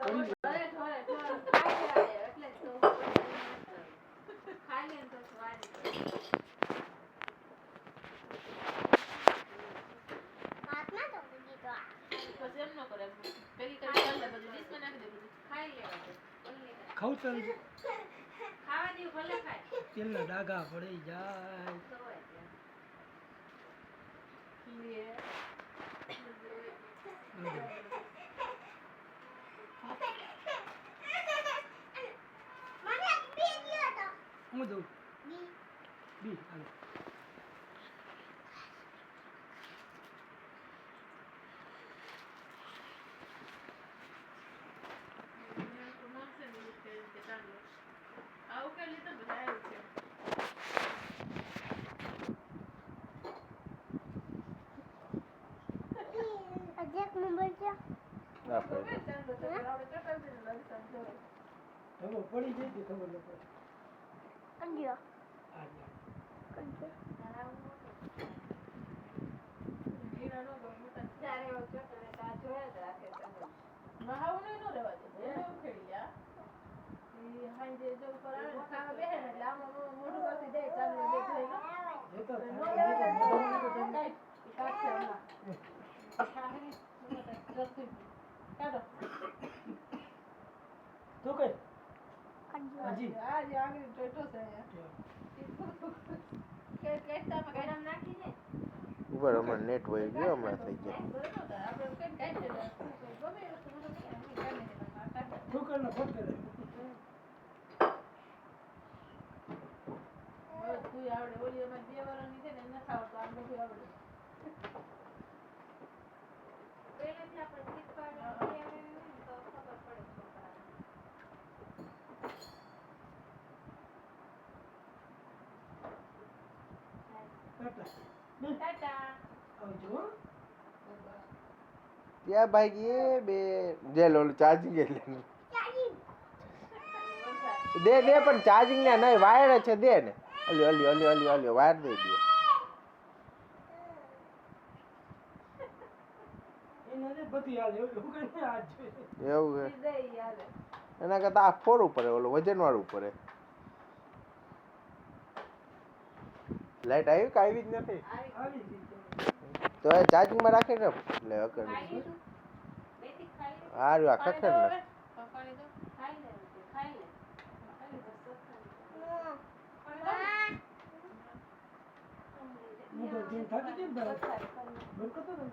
ખાવ ચાલ ખાવા દે ભલે ખાય તેલના ડાઘા પડી જાય હું દઉં બી હાલો હવે પડી જઈ કે ખબર ન પડે કંડિયો તો કઈ હજી આજે આગળ ટોટો છે કે કેટામાં ગરમ નાખી દે ઉપર અમાર નેટ વહી ગયો હમણાં થઈ ગયા છોકરાને ફોન કરે તું આવડે ઓલી અમાર 2 વર્ષની છે ને ન ખાવ તો આમ બધું આવડે પહેલેથી આપણે શીખવાડે તો ખબર પડે છોકરાને ટાટા આવજો ત્યાં ભાઈ એ બે જે લોલ ચાર્જિંગ દે દે પણ ચાર્જિંગ ને નહીં વાયર છે દે ને ઓલી ઓલી ઓલી ઓલી ઓલી વાયર દે દે એને બધી હાલ એવું કઈ આજ એવું છે એના કરતા આ ફોર ઉપર ઓલો વજન વાળું ઉપર લાઈટ આવી કે આવી જ નથી આવી ગઈ તો એ ચાર્જિંગ માં રાખે ને એટલે અકર હારું આ ખખર ને મોબાઈલ થાકી કેમ બરાબર બંધ કરતો ને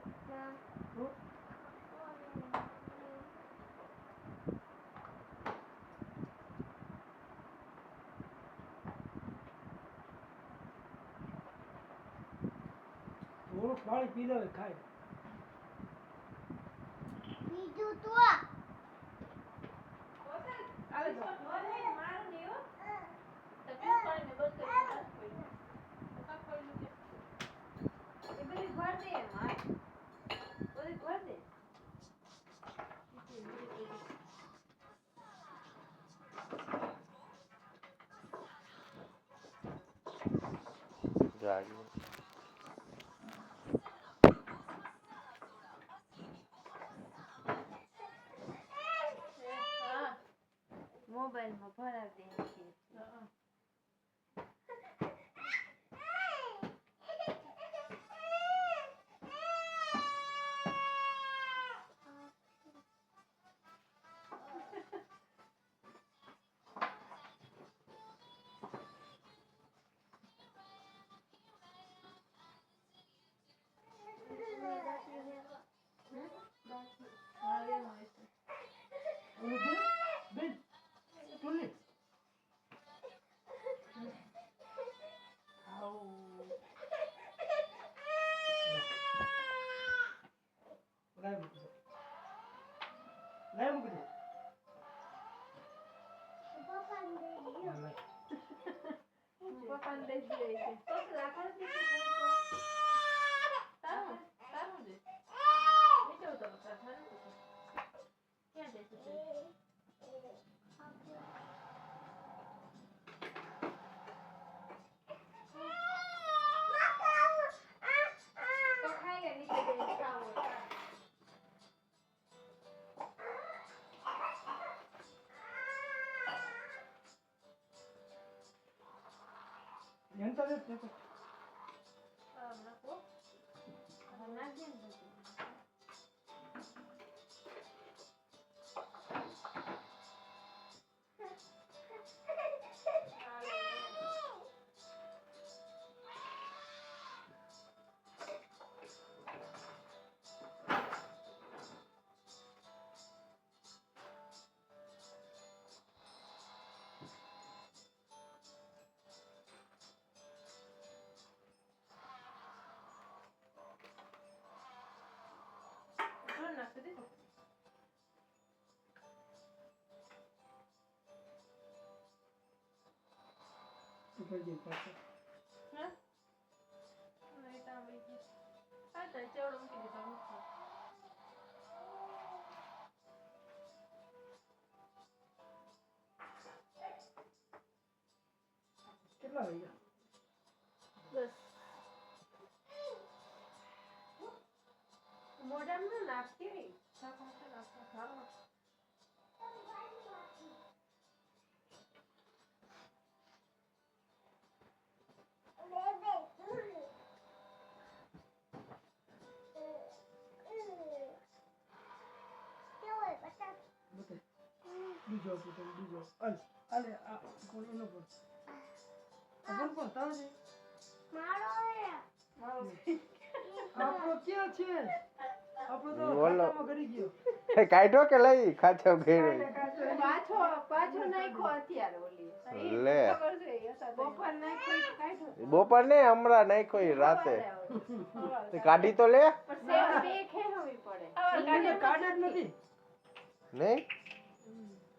થોડું પાણી પી લે ખાય બીજું તો આવે તો મારું નહીં હો તો કેમ પાણી બંધ કરી એ બધી ભર દે માર બધી ભર દે જાગી મોબાઈલમાં ભરાવી દે છે એન્ટર જ છે તો નાખો નાખજે ને પછી. નાખી દીધું. ઉપર જઈ પાછો હા નહીં તો આવી ગયું. હા તો ચેવડો મૂકી દીધો મૂકો. કેટલા વાગ્યા? બસ મોઢામાં ન નાખતી શાકમાં નાખો. હા બતાય બીજો આપો તો બીજો અલે આ કોણ એનો પર આપણ કોણ તારો છે આપણો ક્યાં છે? આપણો તો બોલો. ખાતામાં કરી ગયો. કાઢો કે લઈ ખાચો ઘેરે પાછો નાખ્યો અત્યારે ઓલી લે. ખબર છે બપોર નાખ્યો તો કાઢ્યો. બપોર ને હમણાં નાખ્યો ઈ રાતે તે કાઢી તો લે પણ સેવ બે ખેહવી પડે. કાઢે કાઢે જ નથી. નહીં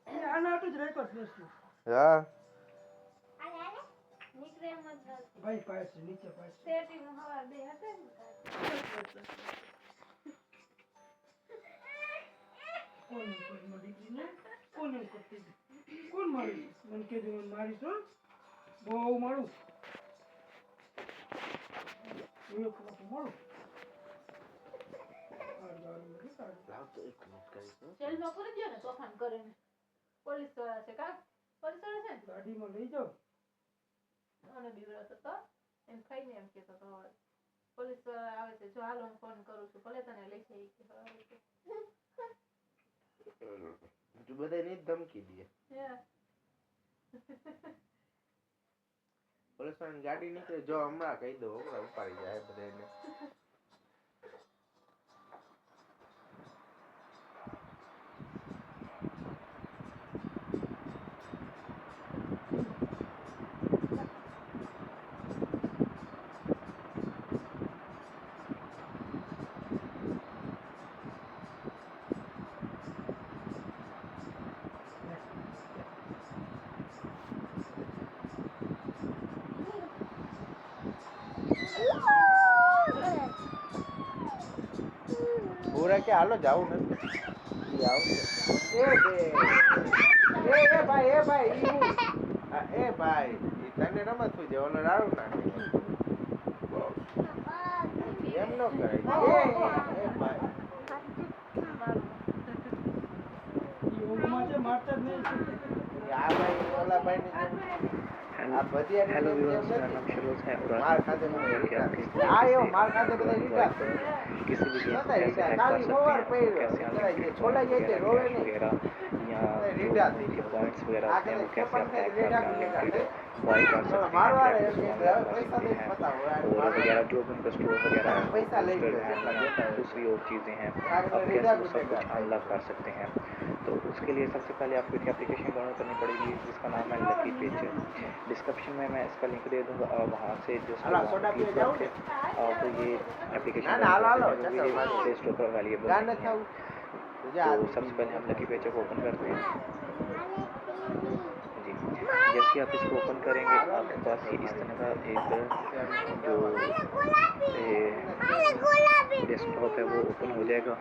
એ આના આટલું જ રેકોર્ડ બેસતું. હા નીકળે એમ જ નથી. ભાઈ પાસ છે નીચે પાસ છે. સેટિંગ હવા બે હતા ને કોણ કોઈમાં દીકરીને કોણ એમ કરતી હતી? કોણ મારી મને કહેજો મને મારીશ હો બહુ મારું એક વખત મારું જેલમાં પૂરી ગયો ને તોફાન કરીને. પોલીસ વાળા છે કા પોલીસ વાળા છે ને ગાડીમાં લઈ જાઓ. મને બીવડાવતો તો એમ ખાઈને એમ કહેતો તો પોલીસ વાળા આવે છે જો હાલ હું ફોન કરું છું ભલે તને લઈ જાય કે બધાને જ ધમકી દે પોલીસ વાળાની ગાડી નીકળે જો હમણાં કહી દો હમણાં ઉપાડી જાય બધાને પૂરા કે હાલો જાવું નથી ઈ આવશે એ ભાઈ ઈ હું એ ભાઈ ઈ તને રમત હોય છે ઓલો રાડું નાખે એમ ન કરાય એ ભાઈ ઈ ઊંઘમાં છે મારતા જ નહીં. આ ભાઈ ઓલા ભાઈ ને આ બધી हेलो व्यूअर्स मेरा नाम शरोज है और માર आज ખાતે मैं મને कि आप किस આ એવો માર ખાતે બધા રીટા किसी भी गेम को पता है, कैसे हैक काली कर मोहर सकते हैं पे कैसे जरा ये अनलिमिटेड छोला ये वगैरह रोवे कैश नहीं। वगैरह या रीडा जो देखिए पॉइंट्स वगैरह होते हैं वो कैसे आप हैक रीडा कर रीडा बाई कर सकते हैं मारवा रहे ग्राफिक्स हैं वगैरह कर पैसा सकते दे हैं पता हो और वगैरह जो भी उनका स्टोर वगैरह है पैसा ले पोस्टर लेते हैं, है या दूसरी और चीज़ें हैं आप रीडा कैसे वो सब कुछ अनलॉक कर सकते हैं। तो उसके लिए सबसे पहले आपको एक एप्लीकेशन डाउनलोड करनी पड़ेगी जिसका नाम है लकी पेज। डिस्क्रिप्शन में मैं इसका लिंक दे दूँगा और वहाँ से जो अला, सोडा पिए जाओ तो ये एप्लीकेशन ना, ना, हालो, प्ले स्टोर पर अवेलेबल गान नहीं था है। तो सबसे पहले हम लकी पेज को ओपन करते हैं जी। जैसे आप इसको ओपन करेंगे आपके पास ये इस तरह का एक जो डेस्कटॉप है वो ओपन हो जाएगा।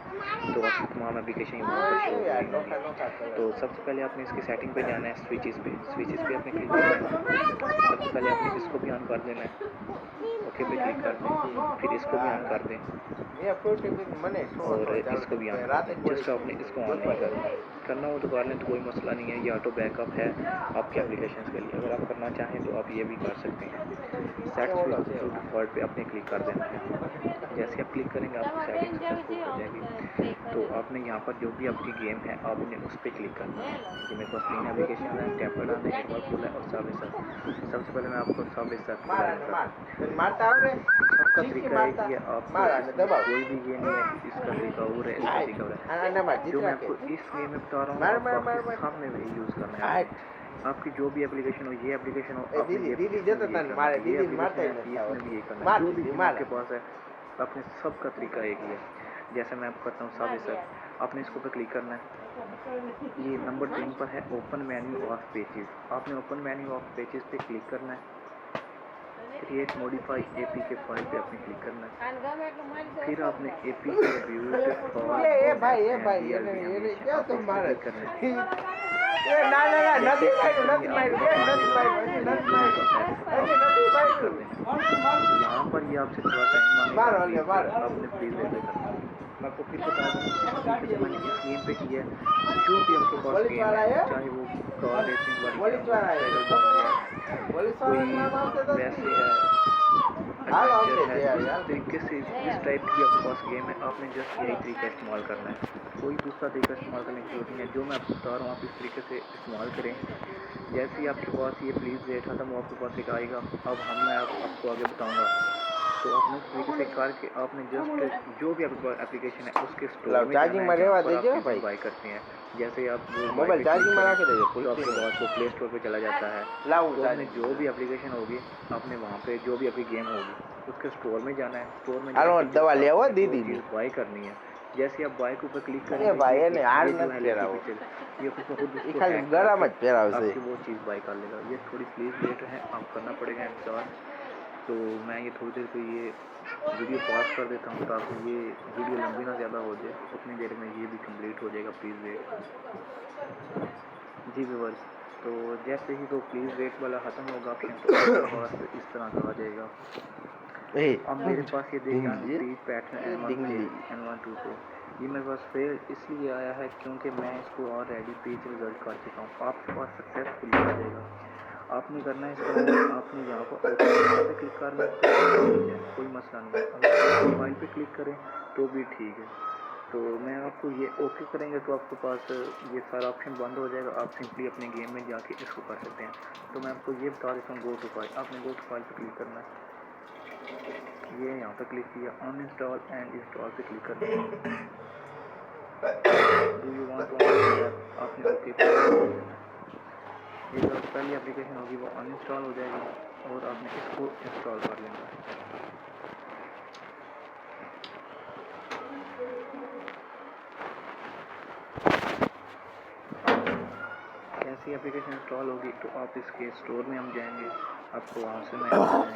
तो आपकी तमाम एप्लीकेशन वहाँ पर शो होंगी। तो सबसे पहले आपने इसकी सेटिंग पे जाना है, स्विचेस पे आपने क्लिक करना है। सबसे पहले आपने इसको भी ऑन कर देना है, ओके पे क्लिक कर दें, फिर इसको भी ऑन कर दें ये फोटो भी मने और इसको भी ऑन कर दें। जस्ट आपने इसको ऑन नहीं करना है। करना हो तो कर लें तो कोई मसला नहीं है, ये ऑटो बैकअप है आपके एप्लीकेशन के लिए। अगर आप करना चाहें तो आप ये भी कर सकते हैं। सेट स्विच टू डिफ़ॉल्ट पे आपने क्लिक कर देना है। जैसे आप क्लिक करेंगे आपकी सेटिंग सक्सेसफुल हो जाएगी। तो आपने यहाँ पर जो भी आपकी गेम है आपने उस पर क्लिक करना है। ये मेरे पास 3 एप्लीकेशन है, टेम्पल रन है, वर्कफुल है और सबवे सर्फ। सबसे पहले मैं आपको सबवे सर्फ के बारे में बताता हूँ। मारता आवड़े सबका चीकी तरीका है मारता कि आप मारा ने दबाओ कोई भी गेम है, इसका तरीका और है, इसका तरीका और है। आना मार जो मैं जितना के आपको इस गेम में बता रहा हूँ मार आपको मार मार आपके मार सामने वही यूज़ करना है। हाइट आपकी जो भी एप्लीकेशन हो, ये एप्लीकेशन हो, ए आपने दीदी ये दीदी इसमें देता भी ये तन करना मारे है। ये दीदी मारता एप्लीकेशन ही है, नहीं इसमें भी ये करना है। मार जो भी दीदी गेम मार आपके पास है, आपने सबका तरीका एक ही है। जैसे मैं आपको करता हूँ सबवे सर्फ, आपने इसको पे क्लिक करना है। ये नंबर 3 पर है ओपन मेन्यू ऑफ पेजेस। आपने ओपन मेन्यू ऑफ पेजेस पे क्लिक करना है। क्रिएट मॉडिफाई एपी के फाइल पे आपने क्लिक करना है। फिर आपने एपी के रिव्यू फॉर ये भाई ये क्या तुम मारे ये ना ना ना नदी मारो नदी मारो यहाँ पर ये आपसे थोड़ा टाइम मारो मांगेगा, मारो आपने प्लीज वेट करना है। मैं आपको फिर बता दूँ जिस तरीके से मैंने इस गेम पे किया है, जो भी आपके पास पुलिस गेम वाला है, है? चाहे वो कार रेसिंग वाली है, पुलिस वाला है? मोटरसाइकिल वाली है, पुलिस कोई वाला नाम आपसे दस वैसे दी है, हाल एडवेंचर हमने है, किया यार जिस तरीके से जिस टाइप की आपके पास गेम है, आपने जस्ट यही तरीका इस्तेमाल करना है। कोई दूसरा तरीका इस्तेमाल करने की जरूरत नहीं है। जो मैं आपको बता रहा हूँ आप इस तरीके से इस्तेमाल करें। जैसे ही आपके पास ये प्लीज़ रेट खत्म हो, आपके पास एक आएगा, अब मैं आपको आगे बताऊँगा। तो आपने इस तरीके से करके आपने जस्ट जो भी आपके पास एप्लीकेशन है उसके स्टोर में जाना चार्जिंग है, में जहाँ रेवा पर आप दीजिए चीज़ें भाई बाय करते हैं। जैसे आप वो बाय मोबाइल पे चार्जिंग क्लिक में करें रख दीजिए तो आपके फुल पास वो प्ले स्टोर पे चला जाता है। लाओ तो आपने चार्जिंग जो भी एप्लीकेशन होगी आपने वहाँ पे जो भी आपकी गेम होगी उसके स्टोर में जाना है। स्टोर में हालो जाके दवा ले आओ आपने दीदी वो ने चीज़ बाय करनी है। जैसे आप बाय के ऊपर क्लिक अरे करेंगे भाई ये ने हार जो मत है फेराओ पिक्चर ये खुद ये उसको खाली हैक गला करके मत फेराओ से आपकी वो चीज़ बाय कर लेगा। ये थोड़ी प्लीज़ वेट है, आप करना पड़ेगा इंतज़ार। तो मैं ये थोड़ी देर पे ये वीडियो पॉज कर देता हूँ ताकि ये वीडियो लंबी ना ज़्यादा हो जाए। उतनी देर में ये भी कंप्लीट हो जाएगा, प्लीज़ वेट। जी व्यूअर्स, तो जैसे ही वो प्लीज़ वेट वाला ख़त्म होगा ऑप्शन तो आपके पास इस तरह का आ जाएगा। ए अब मेरे पास ये देखिए डिंगली टी पैटर्न ये N1 डिंगली N124 ये मेरे पास फेल इसलिए आया है क्योंकि मैं इसको ऑलरेडी पेज रिजल्ट कर चुका हूँ। आपके पास सक्सेसफुल आ जाएगा। आपने करना है इस तरह, आपने यहाँ पर ओके पे क्लिक करना है तो ठीक है, कोई मसला नहीं है। अगर मोबाइल पे क्लिक करें तो भी ठीक है। तो मैं आपको ये ओके करेंगे तो आपके पास ये सारा ऑप्शन बंद हो जाएगा। आप सिंपली अपने गेम में जाके इसको कर सकते हैं। तो मैं आपको ये बता देता हूँ, गो टू फाइल, आपने गो टू फाइल पे क्लिक करना है। ये यहाँ पे क्लिक किया, अनइंस्टॉल एंड इंस्टॉल पे क्लिक करना है। डू यू वांट टू आपने ओके पे क्लिक कर देना है। ये जो पहली एप्लीकेशन होगी वो अनइंस्टॉल हो जाएगी और आपने इसको इंस्टॉल कर लेना है। जैसी एप्लीकेशन इंस्टॉल होगी तो आप इसके स्टोर में हम जाएंगे। आपको वहाँ से मैं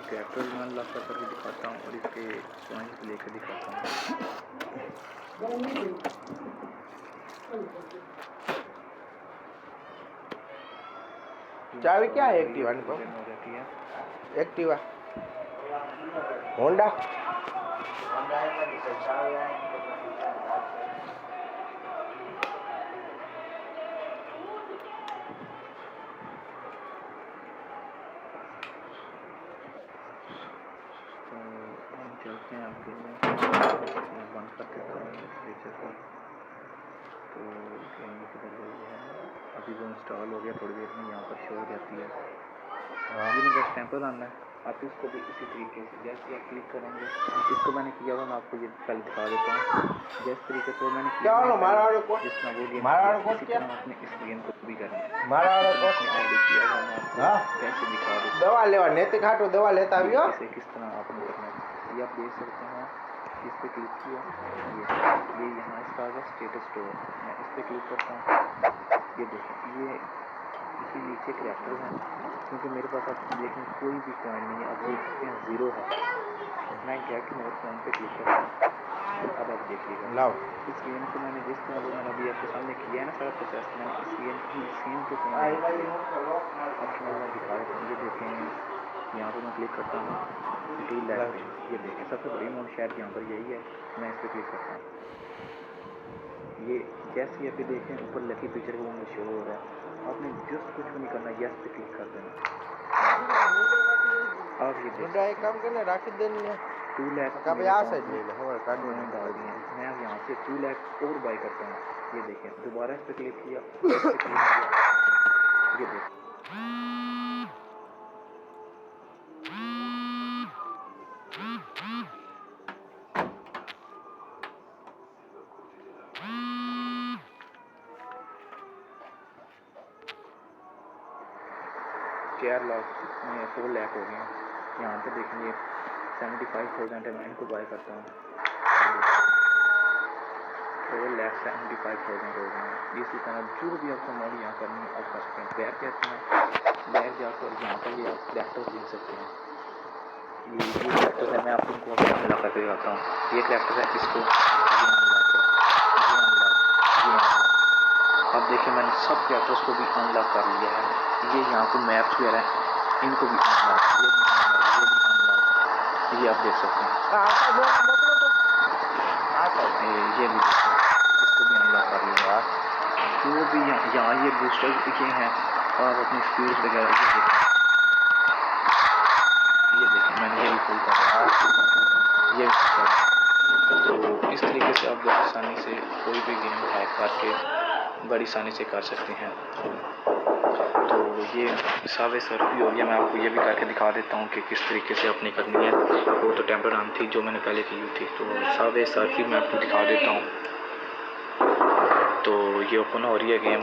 कैरेक्टर्स में अनलॉक करके दिखाता हूँ और इसके पॉइंट्स लेकर दिखाता हूँ। चाबी क्या है एक्टिवा हो जाती है। एक्टिवा होंडा तो हम चलते हैं आपके मैं बंद कर देता हूँ फीचर को। तो गेम किधर गई है, अभी वो इंस्टॉल हो गया, थोड़ी देर में यहाँ पर शो हो जाती है। ये मेरे पास टेम्पल आना है। आप इसको भी इसी तरीके से जैसे आप क्लिक करेंगे, इसको मैंने किया हुआ मैं आपको ये पहले दिखा देता हूँ। जिस तरीके से मैंने किया जिस तरह वो गेम इसी तरह आपने इस गेम को भी करना है। ऐड किया हुआ मैं आपको कैसे दिखा देता हूँ। दवा लेवा नैतिक हाटो दवा लेता आवियो इसे किस तरह आपने करना है ये आप देख सकते हैं। इस पर क्लिक किया, ये यहाँ इसका आ गया स्टेटस स्टोर। मैं इस पर क्लिक करता हूँ, ये देखें ये इसी नीचे करैक्टर हैं क्योंकि मेरे पास आप देखें कोई भी कॉइन नहीं है। आप देख सकते हैं ज़ीरो है। मैं गेट मोर कॉइन पे क्लिक करता हूँ। अब आप देखिएगा लाओ इस गेम को मैंने जिस तरह वो मैंने अभी आपके सामने किया है ना सारा प्रोसेस, मैंने इस गेम की सेम टू सेम आपको मैं दिखा देता हूँ। ये देखें यहाँ पर मैं क्लिक करता हूँ टू लैक पे, ये देखें सबसे बड़ी अमाउंट शायद यहाँ पर यही है। मैं इस पर क्लिक करता हूँ, ये जैसे अभी देखें ऊपर लकी पिक्चर वो शो हो रहा है, आपने जस्ट कुछ भी नहीं करना, यस पे क्लिक कर देना। अब ये मुंडा एक काम करना राखी देनी है 2 लाख का पे आ साइड ले ले हमारे कार्ड मैंने में डाल दिए हैं। मैं अब यहाँ से 2 लाख और बाई करता हूँ। ये देखें, दोबारा इस पर क्लिक किया, इस पे क्लिक किया, ये देखें चार लाख में 4 लाख हो गए हैं। यहाँ पे देखेंगे 75,000 है, मैं इनको बाय करता हूँ। 4,75,000 हो गए हैं। इसी तरह जो भी आपको मोड यहाँ करनी है आप कर सकते हैं। बैक कहते हैं, बैक जाकर यहाँ पर ये आप लैपटॉप देख सकते हैं। ये लैपटॉप है, मैं आपको इनको अभी अनलॉक करके दिखाता हूँ। ये लैपटॉप है, इसको ये अनलॉक है, ये अनलॉक, ये अनलॉक। अब देखिए मैंने सब कैरेक्टर्स को भी अनलॉक कर लिया है। ये यहाँ पे मैप्स वगैरह हैं, इनको भी अनलॉक, ये भी अनलॉक, ये भी अनलॉक, ये आप देख सकते हैं। ये भी देखिए, इसको भी अनलॉक कर लिया। जो भी यहाँ ये बूस्टर ये हैं और अपनी स्पीड वगैरह ये देखें मैंने ये भी फुल कर रहा, ये भी कर रहा। तो इस तरीके से आप बड़ी आसानी से कोई भी गेम हैक करके बड़ी आसानी से कर सकते हैं। तो ये सावे सर्फी हो गया। मैं आपको ये भी करके दिखा देता हूँ कि किस तरीके से अपनी करनी है। वो तो टेम्पर रन थी जो मैंने पहले की हुई थी, तो सावे सर्फी मैं आपको दिखा देता हूँ। तो ये ओपन हो रही है गेम।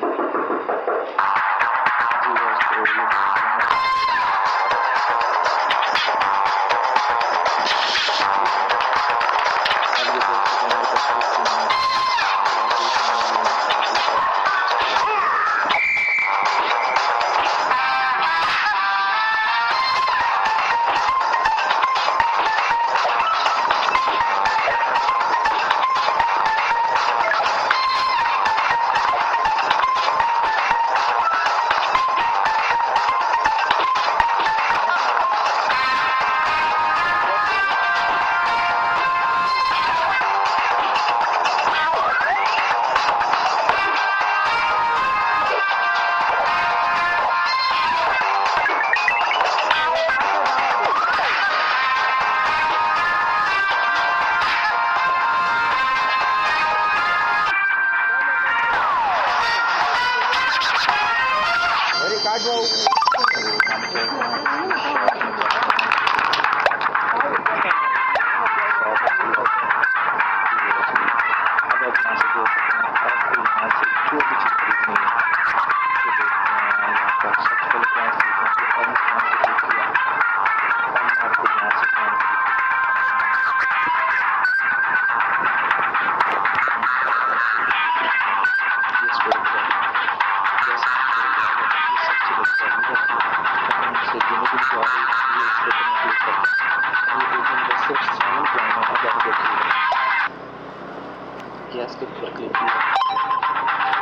गैस के ऊपर क्लिक किया।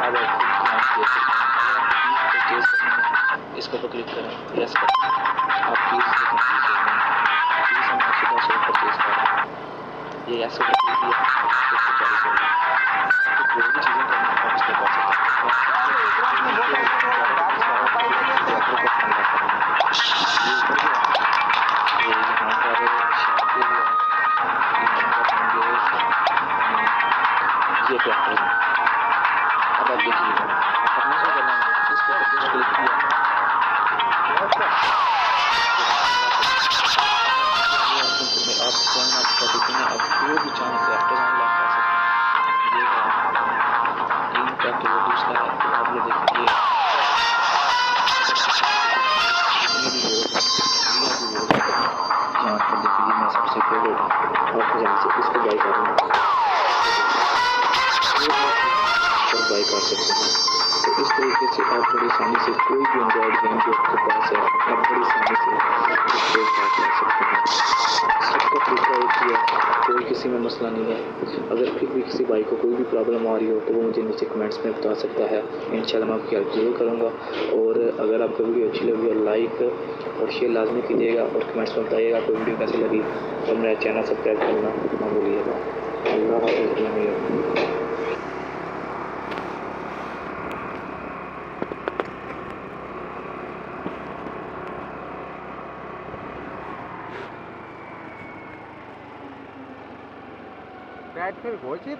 अब इसको पर क्लिक करें, यस करें। आप प्लीज़ प्लीज़ हम आपसे 10 रुपये परचेज कर रहे हैं। ये यस पर क्लिक किया, 140 हो गया। तो जो भी चीज़ें करनी है आप इसको कर सकते हैं। ये क्या है? अब आप देखिए करना क्या करना है, इसको जस्ट क्लिक किया, आप कौन आपका देखना, आप जो भी चाहें लैपटॉप अनलॉक कर सकते हैं। ये इन करके वो दूसरा है, आप ये देखिए यहाँ पर देखिए मैं सबसे पहले आपको यहाँ से इसको बाई कर रहा हूँ, बाई कर सकते हैं। तो इस तरीके से आप बड़ी आसानी से कोई भी एंड्रॉइड गेम जो आपके पास है आप बड़ी आसानी से इसको स्टार्ट कर सकते हैं। सबका तरीका एक ही है, कोई किसी में मसला नहीं है। अगर फिर भी किसी भाई को कोई भी प्रॉब्लम आ रही हो तो वो मुझे नीचे कमेंट्स में बता सकता है। इंशाल्लाह मैं आपकी हेल्प जरूर करूँगा। और अगर आपको वीडियो अच्छी लगी हो लाइक और शेयर लाजमी कीजिएगा और कमेंट्स में बताइएगा कोई वीडियो कैसी लगी और मेरा चैनल सब्सक्राइब करना ना भूलिएगा। अल्लाह हाफ़िज़। राइट फिर घोची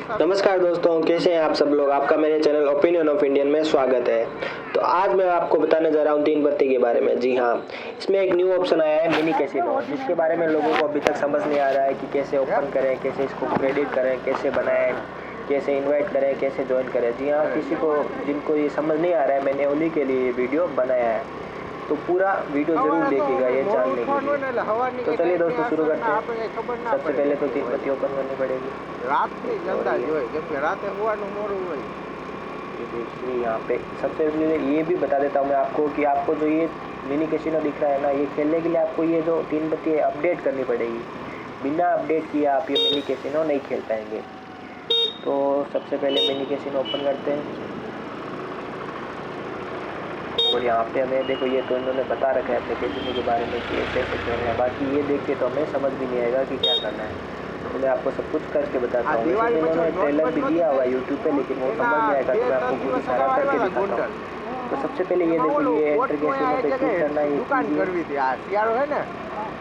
तो नमस्कार दोस्तों, कैसे हैं आप सब लोग। आपका मेरे चैनल ओपिनियन ऑफ इंडियन में स्वागत है। तो आज मैं आपको बताने जा रहा हूँ तीन बत्ती के बारे में। जी हाँ, इसमें एक न्यू ऑप्शन आया है मिनी कैसीनो, जिसके बारे में लोगों को अभी तक समझ नहीं आ रहा है कि कैसे ओपन करें, कैसे इसको क्रेडिट करें, कैसे बनाएं, कैसे इनवाइट करें, कैसे ज्वाइन करें। जी हाँ, किसी को जिनको ये समझ नहीं आ रहा है, मैंने उन्हीं के लिए ये वीडियो बनाया है। तो पूरा वीडियो जरूर देखिएगा ये जानने के लिए। तो चलिए दोस्तों शुरू करते हैं। सबसे पहले तो तीन बत्ती ओपन करनी पड़ेगी। रात में जल्दा जो है जब रात हुआ नो मोर हुआ ये देखिए यहाँ पे सबसे पहले ये भी बता देता हूँ मैं आपको कि आपको जो ये मिनी कैसीनो दिख रहा है ना, ये खेलने के लिए आपको ये जो तीन बत्ती है अपडेट करनी पड़ेगी। बिना अपडेट किए आप ये मिनी कैसीनो नहीं खेल पाएंगे। तो सबसे पहले मिनी कैसीनो ओपन करते हैं और यहाँ पे हमें देखो ये तो इन्होंने बता रखा है एप्लीकेशन के बारे में कि कैसे खेलना है। बाकी ये देख के तो हमें समझ भी नहीं आएगा कि क्या करना है। तो मैं आपको सब कुछ करके बताता हूँ। वैसे इन्होंने ट्रेलर भी दिया हुआ है यूट्यूब पे, लेकिन वो समझ नहीं आएगा तो मैं आपको पूरी सारा करके दिखाता हूँ। तो सबसे पहले ये देखो ये एंटर कैसीनो पे क्लिक करना है, दुकान करवी थी यार यार है ना,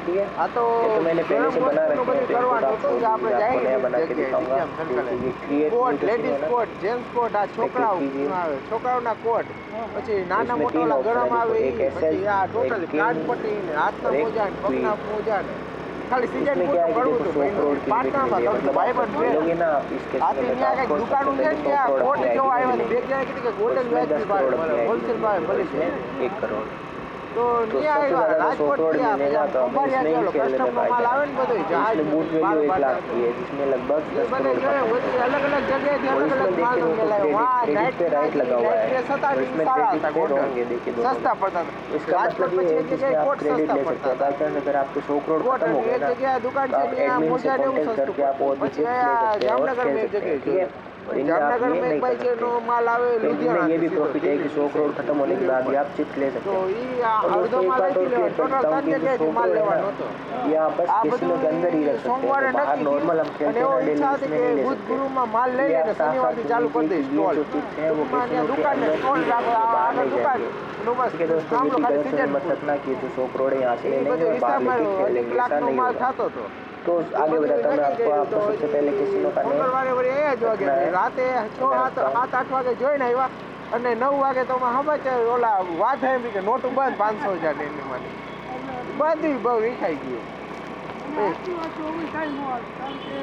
ठीक है। हाँ तो ये तो मैंने पहले से बना रखे हैं, तो आपको नया बना के दिखाऊंगा। ये create coat ladies coat gents coat आ છોકરાઓના કોટ પછી નાના મોટા ગરમ આવે એ પછી આ ટોટલ કાર્ડ પટ્ટી ને હાથના મોજા ને પગના મોજા ને ખાલી સીઝન इसमें क्या है कि પડવું देखो 100 करोड़ की लिमिट मिली है। मतलब आप खेलोगे ना आप इस कैसीनो આથી में, ત્યાં आपको કઈ દુકાન सबसे છે पहले 100 ત્યાં करोड़ કોટ की જો આવ્યો आएगी, બે જણા કીધું કે ગોલ્ડન उसमें 10 વ્યાજ करोड़ की आएगी, હોલસેલ ભાવ ભલે છે इसमें 1 करोड़। તો तो નહીં सबसे આવ્યા ज्यादा 100 રાજકોટ करोड़ ગયા मिलेगा तो हमें કંભારિયા इसमें ही ગયેલો खेलने में કસ્ટમનો માલ फायदा આવે है। ને બધું तो જહાજ इसमें बूट वैल्यू 1 लाख की है, जिसमें लगभग 10 બધે करोड़ જોઈએ का અલગ અલગ જગ્યાએથી और અલગ इसमें અલગ માલ देखिए वो તમને तो લાવ્યો वहाँ क्रेडिट पे राइट लगा हुआ है, तो इसमें सारा क्रेडिट था पे गोल्डन होंगे। देखिए दोस्तों, सस्ता पड़ता था इसका રાજકોટ मतलब ये है પછી कि एक जगह इसमें आप कोट क्रेडिट सस्ता ले सकते पड़ता हैं। था बाकी अगर आपके 100 करोड़ कोट खत्म हो गए एक ना, जगह दुकान तो છે आप ત્યાં एडमिन से મોજા ને એવું कॉन्टेक्ट સસ્તું करके आप और भी પછી चिप्स ले આ सकते हैं और જામનગર खेल में एक सकते हैं, जगह ठीक है। और इनमें आप જામનગર ये में नहीं एक कर भाई છે सकते નો માલ આવે तो इनमें લુધિયાણા ये भी प्रॉफिट है कि 100 करोड़ खत्म होने के बाद भी आप चिप्स ले सकते તો हैं। ઈ और અડધો दोस्तों एक માલ बात और અહીંથી क्लियर લેવાનો कर ટોટલ देता हूँ 3 कि जो 100 જગ્યાએથી માલ करोड़ है લેવાનો ना, હતો ये आप बस આ कैसीनो के अंदर ही रख सकते સોમવારે हैं। तो बाहर નક્કી नॉर्मल हम થયું खेलते અને એવો हैं डेली, ઈચ્છા હતી इसमें કે नहीं ले ભૂત सकते। ગુરુમાં માલ લઈ ये आप લઈને साफ साफ શનિવારથી ચાલુ કરી समझिए દઈશ कि ये સ્ટોલ जो चिप्स हैं वो ટૂંકમાં कैसीनो ત્યાં के દુકાન ને अंदर સ્ટોલ ही રાખો रहेंगे, बाहर આગળ नहीं દુકાન जाएंगे। નો બસ ठीक है दोस्तों, ये સાંભળો भी ખાલી गलत સીઝन समझ मत रखना कि जो 100 करोड़ है यहाँ से ले એ लेंगे બધો और बाहर હિસાબ लेके મારો खेल 1 लेंगे, ऐसा લાખનો नहीं માલ होगा। થતો હતો तो आगे बताता हूँ मैं आपको। आपको सबसे पहले कैसीनो का नेम મંગળવારે વળી એ જ વાગે रखना है। રાતે 6-7-8 વાગે જોઈને આવ્યા અને 9 વાગે તો સમાચાર ઓલા વાત એમ કે નોટું બંધ 500,000 ની એની માની બધી બહુ વિખાઈ ગયું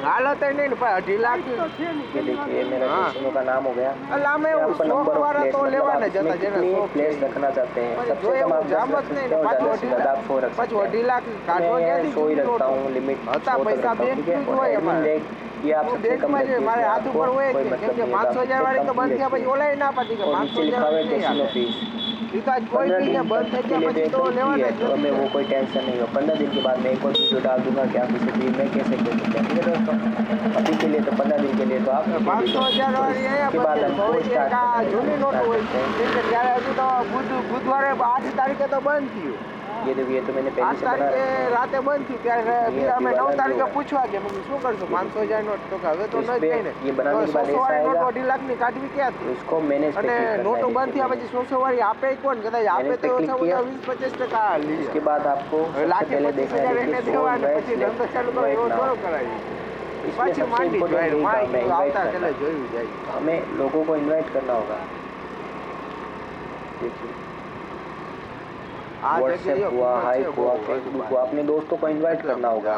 હાલત નહીં ને ભાઈ 2.5 લાખ ये देखिए मेरा हाँ। कैसीनो का नाम हो गया। એટલે આમે ये એવું आपका શોખ नंबर ऑफ વાળા प्लेस, તો मतलब લેવાને आप જ इसमें હતા જેને कितनी શોખ प्लेस છે रखना चाहते हैं। પછી सबसे જોઈએ कम એવું आप 10 જામ रख જ નહીં सकते ને हो, પાછું ज़्यादा से ज़्यादा आप 100 रख પાછું सकते 2.5 हैं। લાખ तो કાઢવા मैं ક્યાંથી 100 ही જુઓ रखता તો हूँ, लिमिट હતા 100 तक પૈસા रखता हूँ, ठीक है। બેંકનું જ और હોય एडमिन અમારે डेक ये आप सबसे कम બેંકમાં જે रखिए, મારે इसमें હાથ आपको ઉપર હોય कोई જ કેમ मतलब કે नहीं होगा। 500,000 વાળી તો कम બંધ ही થયા પછી रखिए। ઓલાય ના પાડી કે और नीचे 500,000 लिखा हुआ है નહીં कैसीनो આપે फीस। ઈ તો આજ કોઈ 15 બી ને दिन બંધ થઈ तक के ગયા लिए પછી तो તો एकदम फ्री લેવાના है, જ तो નથી हमें वो कोई टेंशन नहीं हो। 15 दिन के बाद मैं एक और वीडियो डाल दूंगा कि आप इसे फ्री में कैसे खेल सकते हैं, ठीक है दोस्तों। अभी के लिए तो 15 दिन के लिए तो आप 500,000 वाળી અહીંયા इसके बाद પછી हमको ભવિષ્ય स्टार्ट આ करना है, જૂની નોટો હોય स्टार्ट करते કેમ કે ત્યારે હજુ તો બુધવારે 8 તારીખે તો બંધ થયું हैं। ये देखिए ये तो मैंने पहले 8 से बना તારીખે रखा है। રાતે બંધ થયું ત્યારે ये અમે अभी 9 वाला તારીખે जो है। પૂછવા ગયા મેં કીધું શું કરશું 500,000 નોટ તો કે હવે તો तो ન इस જ पे કઈ ને ये बनाने के बाद 100 ऐसा વાળી નોટ आएगा, 2.5 લાખની કાઢવી तो ક્યાંથી इसको मैनेज पे અને क्लिक करना નોટો है। બંધ થયા પછી 100 वाળી આપે કોણ કદાચ આપે मैनेज पे તો क्लिक ઓછા किया। ઓછા 20-25% લે इसके बाद आपको सबसे લાખે पहले देखना 25,000 है એને देखिए દેવા show અને invite પછી ધંધો select ચાલુ કરો એવો invite થોડો now। કરાય इसमें પાછી सबसे માંડી इम्पोर्टेंट જોઈ यही માં काम है, કીધું इन्वाइट આવતા करना। પેલા જોયું જાય तो हमें लोगों को इन्वाइट करना होगा। देखिए આ व्हाट्सएप જગ્યાએ हुआ, કિંમત हाइक છે हुआ, બહુ फेसबुक हुआ, अपने दोस्तों को इनवाइट करना होगा।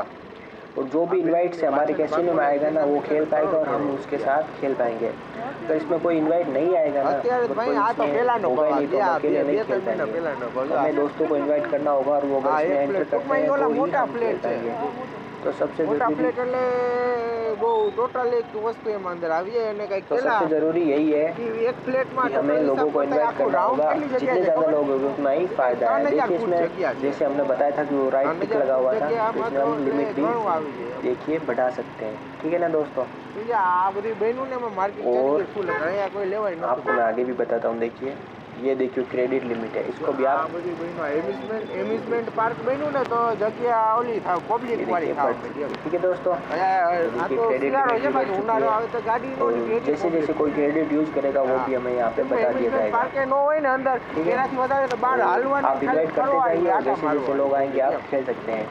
और जो भी इनवाइट से हमारे कैसीनो में आएगा ना वो खेल पाएगा और हम उसके साथ खेल पाएंगे। अगर इसमें कोई इनवाइट नहीं आएगा ना, અત્યારે अगर भाई कोई આ તો इसमें પહેલાનો होगा ही नहीं तो हम ભાવ अकेले नहीं બે खेल 3 મહિના पाएंगे। પહેલાનો तो हमें दोस्तों को इनवाइट करना होगा और वो हाँ, अगर इसमें एक एंटर प्लेट, करते हैं टूंकમાં तो ही मोटा हम खेल प्लेट છે। पाएंगे। तो सबसे મોટા जरूरी પ્લેટ એટલે બહુ ટોટલ એક વસ્તુ એમાં અંદર આવી જાય અને કઈક तो કેટલા सबसे जरूरी यही है એક પ્લેટમાં कि हमें लोगों को इनवाइट करना होगा। जितने ज़्यादा लोग होंगे उतना ही फायदा है। देखिए इसमें जैसे हमने बताया था कि वो राइट क्लिक लगा हुआ था, तो इसमें हम लिमिट भी देखिए बढ़ा सकते हैं, ठीक है ना दोस्तों। આ બધી બહેનું ને માર્કેટ और ફૂલ અહીંયા કોઈ લેવાય ન आपको मैं आगे भी बताता हूँ। देखिए ये देखिए क्रेडिट लिमिट है, इसको भी આ आप બધી બહેનો એમ્યુઝમેન્ટ પાર્ક બન્યું ને તો જગ્યા ઓલી થાવ ये પબ્લિક देखिए વાળી થાવ बट બધી એમ. ठीक है दोस्तों। આ देखिए તો क्रेडिट શિયાળો છે लिमिट બાકી ઉનાળો આવે તો ગાડી નો और जैसे जैसे कोई क्रेडिट यूज करेगा वो भी हमें यहाँ पे बता दिया जाएगा। પાર્કે નો હોય ને અંદર ठीक है। એનાથી વધારે તો બહાર હાલવાની आप ખાલી इन्वाइट करते ફરવાની, जाइए और આટા जैसे जैसे लोग आएंगे आप મારવાની. खेल सकते हैं।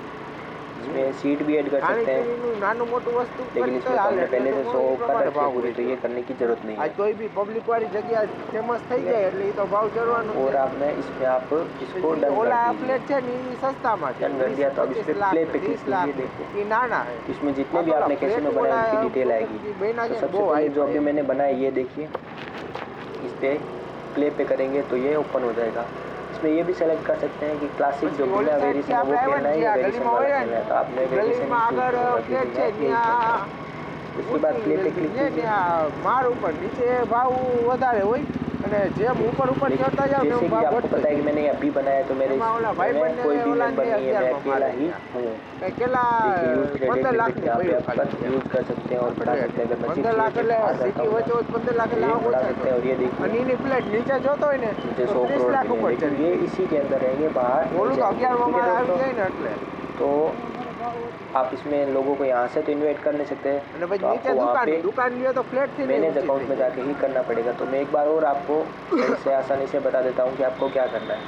इसमें सीट भी ऐड कर सकते हैं, ખાણીપીણીનું નાનું મોટું વસ્તુ लेकिन કરી તો इसमें तो હાલે. हमने पहले से એટલે शो તો कर પ્રમાણે रखी है ભાવ पूरी, હોય तो છે. ये करने की जरूरत नहीं આ है। કોઈ બી પબ્લિક વાળી જગ્યા ફેમસ થઈ જાય એટલે એ તો ભાવ ચડવાનો और છે. आपने इसमें आप इसको डन ઓલા कर दीजिए। ફ્લેટ છે ને એ સસ્તામાં છે. डन कर दिया तो अब इस पे 25 लाख, प्ले पे 30 क्लिक લાખ कीजिए। देखिए એ નાના है. इसमें जितने भी आपने कैसीनो बनाए उनकी डिटेल आएगी। बहना तो है सबसे वो पहले आई जो अभी मैंने बनाया ये देखिए, इस पे प्ले पे करेंगे तो ये ओपन हो जाएगा। इसमें ये भी सेलेक्ट कर सकते हैं कि क्लासिक जो बिना वेरिएशन है वो खेलना है या वेरिएशन वाला खेलना है, तो आपने वेरिएशन ગલીમાં આગળ ફ્લેટ છે ત્યાં उसके बाद प्ले पे क्लिक છે कीजिए। ત્યાં માળ ઉપર નીચે ભાવ વધારે હોય અને જેમ ઉપર ચડતા જાવ जैसे તેમ कि ભાવ आपको ઘટતો पता है कि જાય. मैंने अभी बनाया तो मेरे એમાં ઓલા इसमें ભાઈબંધને कोई भी ઓલા मेंबर नहीं है, मैं अकेला ही हूँ। કેટલા देखिए यूज क्रेडिट 15 लिमिट લાખની यहाँ पे પડ્યું आप ખાલી. यूज कर सकते हैं और बढ़ा सकते हैं। अगर मैं 15 લાખ એટલે સિટી વચ્ચે 15 લાખ એટલે ये આવો बढ़ा છે. सकते हैं। और ये અને देखिए એની પ્લેટ નીચે જોતો હોય ને मुझे તો 100 30 करोड़ લાખ मिले, ઉપર लेकिन ચડી ये જાય. इसी के अंदर रहेंगे, बाहर नहीं ઓલું તો जाएंगे। 11 ठीक है માં આવી दोस्तों, જાય ને એટલે. तो आप इसमें लोगों को यहाँ से तो इन्वाइट कर नहीं सकते, અને પછી तो નીચે आपको वहाँ पे દુકાન લ્યો તો ફ્લેટ થી मैनेज अकाउंट में जाके ही करना पड़ेगा। तो मैं एक बार और आपको सही से आसानी से बता देता हूँ कि आपको क्या करना है।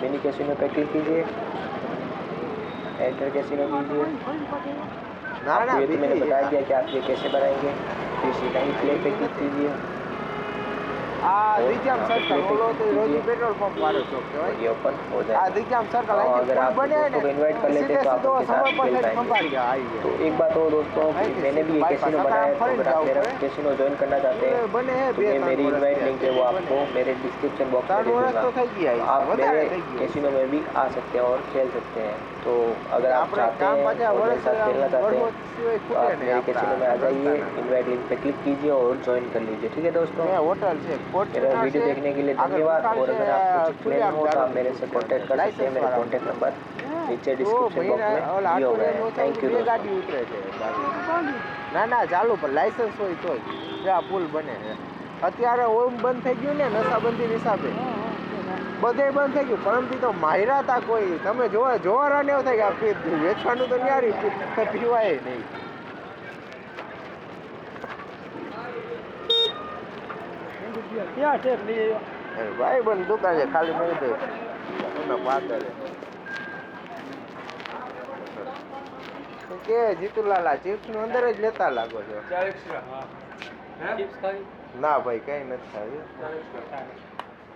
मिनी कैसीनो पे क्लिक कीजिए, एंटर कैसीनो कीजिए। ના ના आपको ये तो मैंने બીજી बता दिया कि आप ये कैसे बनाएंगे। फिर सीधा ही प्ले पे क्लिक कीजिए આ દિજામ સર્કલ ઓલો તો રોજી પેટ્રોલ પંપ વાળો ચોક और કહેવાય. ये ओपन हो આ जाएगा। દિજામ સર્કલ हाँ, અહીં अगर પુલ आप બન્યા दोस्तों को ને इन्वाइट कर लेते સીધે हैं तो आप સીધો उनके साथ સમય પર खेल થઈને पाएंगे। ખંભાળિયા આવી तो एक बात और दोस्तों, भाई, कि मैंने भी ये बाईपास कैसीनो अगर बनाया है, आप तो फॉरेन अगर आप जाओ मेरा फॉरेन, कैसीनो ज्वाइन करना चाहते हैं બને હે तो બે ये ત્રણ मेरी વર્ષ इनवाइट થયા लिंक है वो છે. आपको मेरे डिस्क्रिप्शन बॉक्स में 3 दे વર્ષ दूंगा। તો થઈ ગયા तो હશે. आप વધારે मेरे થઈ ગયું હશે. कैसीनो में भी आ सकते हैं और खेल सकते हैं। तो अगर आप આપણે चाहते કામ हैं પાછા और मेरे વર્ષ साथ खेलना चाहते વર્ષ हैं સિવાય तो ખૂટે आप નહીં मेरे આપણા कैसीनो में आ जाइए, રસ્તાના. इनवाइट लिंक पे क्लिक कीजिए और ज्वाइन कर लीजिए। ठीक है दोस्तों, મેં હોટલ છે કોટ मेरा वीडियो देखने के लिए धन्यवाद। और अगर आपको कुछ लेना हो तो आप मेरे से कांटेक्ट कर सकते हैं। मेरा कॉन्टैक्ट नंबर नीचे डिस्क्रिप्शन बॉक्स में दिया हुआ है। थैंक यू બે दोस्तों। ગાડી ઉતરે છે ના ના ચાલુ પણ લાયસન્સ હોય તોય જે આ પુલ બને છે અત્યારે ઓમ બંધ થઈ ગયું ને નશાબંધી હિસાબે બધે બંધ થઈ ગયું પરમથી તો માયરા હતા કોઈ તમે જોવાના ને એવું થાય કે આ વેચવાનું તો ન્યારી પીવાય નહીં. ક્યાં છે લઈ આવ્યો ભાઈ બંધ દુકાન છે ખાલી મેં તો એના પાદર કે જીતુલાલા ચિપ્સ નું અંદર જ લેતા લાગો છો. ના ભાઈ કઈ નથી ખાવી.